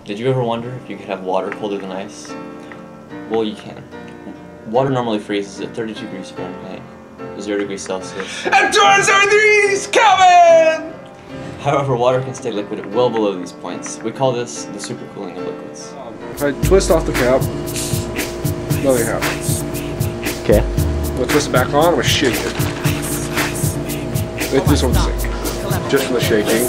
Did you ever wonder if you could have water colder than ice? Well, you can. Water normally freezes at 32 degrees Fahrenheit, 0 degrees Celsius. And 273 Kelvin! However, water can stay liquid at well below these points. We call this the supercooling of liquids. If I twist off the cap, nothing happens. Okay. I'm gonna twist it back on, I'm gonna shake it. This one's sink. Just from the shaking.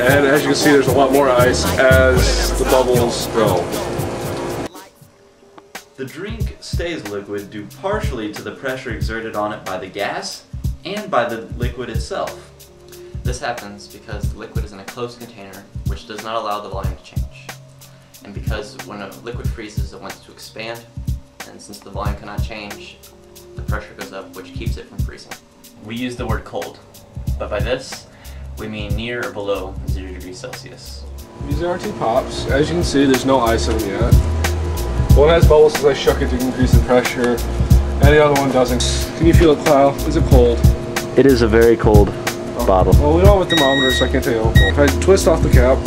And as you can see, there's a lot more ice as the bubbles go. The drink stays liquid due partially to the pressure exerted on it by the gas and by the liquid itself. This happens because the liquid is in a closed container, which does not allow the volume to change. And because when a liquid freezes, it wants to expand, and since the volume cannot change, the pressure goes up, which keeps it from freezing. We use the word cold, but by this, we mean near or below 0 degrees Celsius. These are our two pops. As you can see, there's no ice in them yet. One has bubbles because I shook it to increase the pressure, and the other one doesn't. Can you feel it, Kyle? Is it cold? It is a very cold bottle. Well, we don't have a thermometer, so I can't tell you how cold. If I twist off the cap,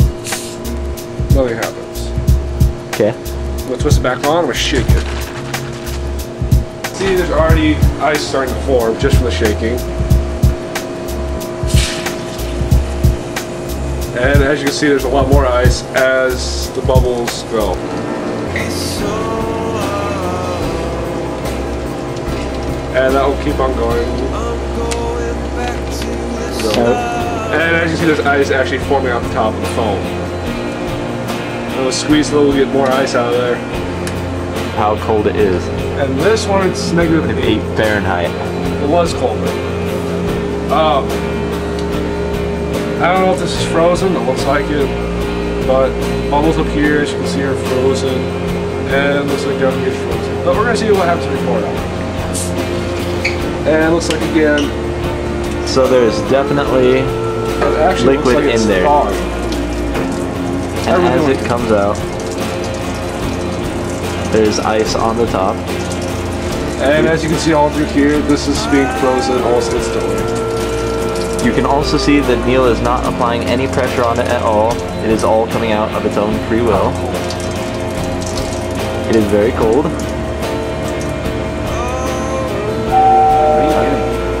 nothing happens. Okay. I'm gonna twist it back on, I'm gonna shake it. See, there's already ice starting to form just from the shaking. And as you can see, there's a lot more ice as the bubbles go. And that will keep on going. And as you see, there's ice actually forming out the top of the foam. And we'll squeeze a little to get more ice out of there. How cold it is. And this one, it's negative 8 Fahrenheit. It was colder. I don't know if this is frozen, it looks like it, but bubbles up here, as you can see, are frozen, and it looks like down here is frozen. But we're going to see what happens to the pour out. And it looks like, again, So there's definitely liquid like in there. thawing. And as it comes out, there's ice on the top. And as you can see all through here, this is being frozen almost instantly. You can also see that Neil is not applying any pressure on it at all. It is all coming out of its own free will. It is very cold.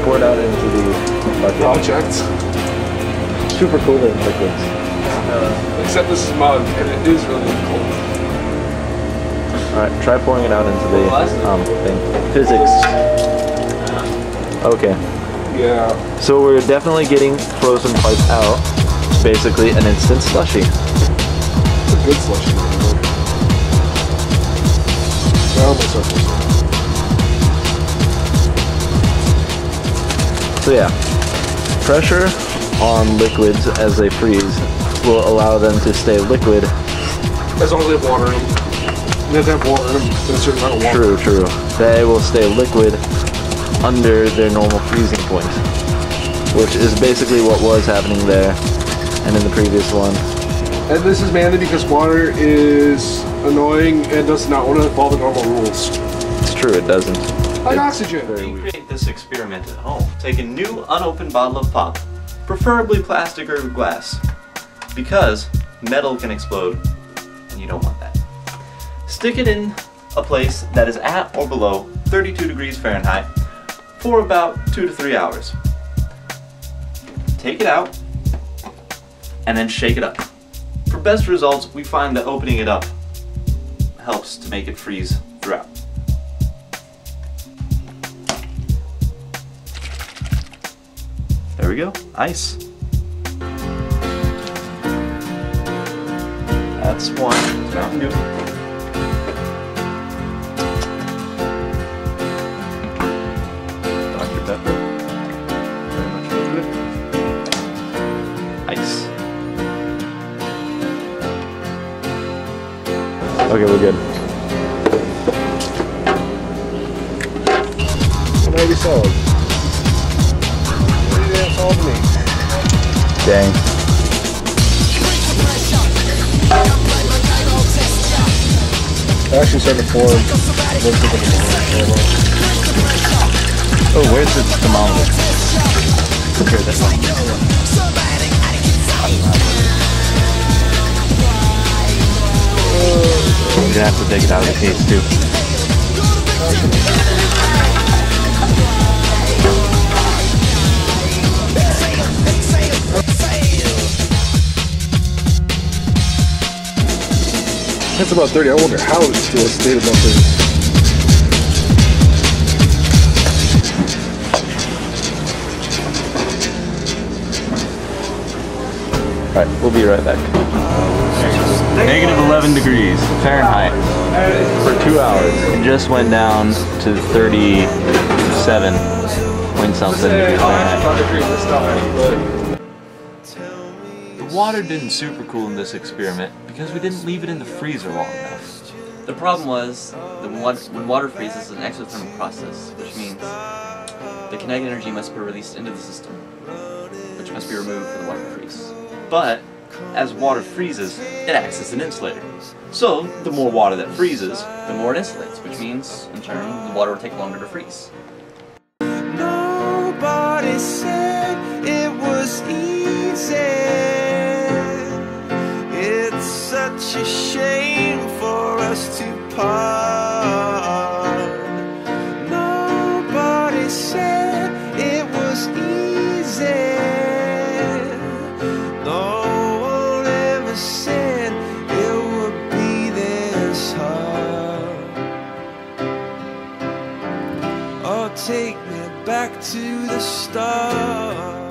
Poured out into the bucket. Project. Super cool in liquids. Except this is mud, and it is really cold. Alright, try pouring it out into the thing. Physics. Okay. Yeah. So we're definitely getting frozen parts out. Basically an instant slushie. It's a good slushie. So yeah, pressure on liquids as they freeze will allow them to stay liquid. As long as they have water in them. They have to have water in them, but a certain amount of water. True. They will stay liquid under their normal freezing point, which is basically what was happening there and in the previous one. And this is mainly because water is annoying and does not want to follow the normal rules. It's true, it doesn't. Like oxygen. Recreate this experiment at home. Take a new unopened bottle of pop, preferably plastic or glass, because metal can explode and you don't want that. Stick it in a place that is at or below 32 degrees Fahrenheit for about 2 to 3 hours. Take it out and then shake it up. For best results, we find that opening it up helps to make it freeze throughout. There we go, ice. That's one, it's Mountain Dew. Dr. Pepper, very much liquid. Ice. Okay, we're good. Maybe solid. Maybe that's all to me. Dang. Actually starting to form. Oh, where's the thermometer? Here, this one. take it out of the case too. That's about 30. I wonder how it's still stayed above 30. Alright, we'll be right back. Negative 11 degrees Fahrenheit for 2 hours. It just went down to 37 point something Fahrenheit. The water didn't super cool in this experiment because we didn't leave it in the freezer long enough. The problem was that when water freezes, it's an exothermal process, which means the kinetic energy must be released into the system, which must be removed for the water to freeze. But as water freezes, it acts as an insulator. So the more water that freezes, the more it insulates, which means, in turn, the water will take longer to freeze. Nobody said it was easy. It's such a shame for us to part. Nobody said it was easy. No one ever said it would be this hard. Oh, take me back to the start.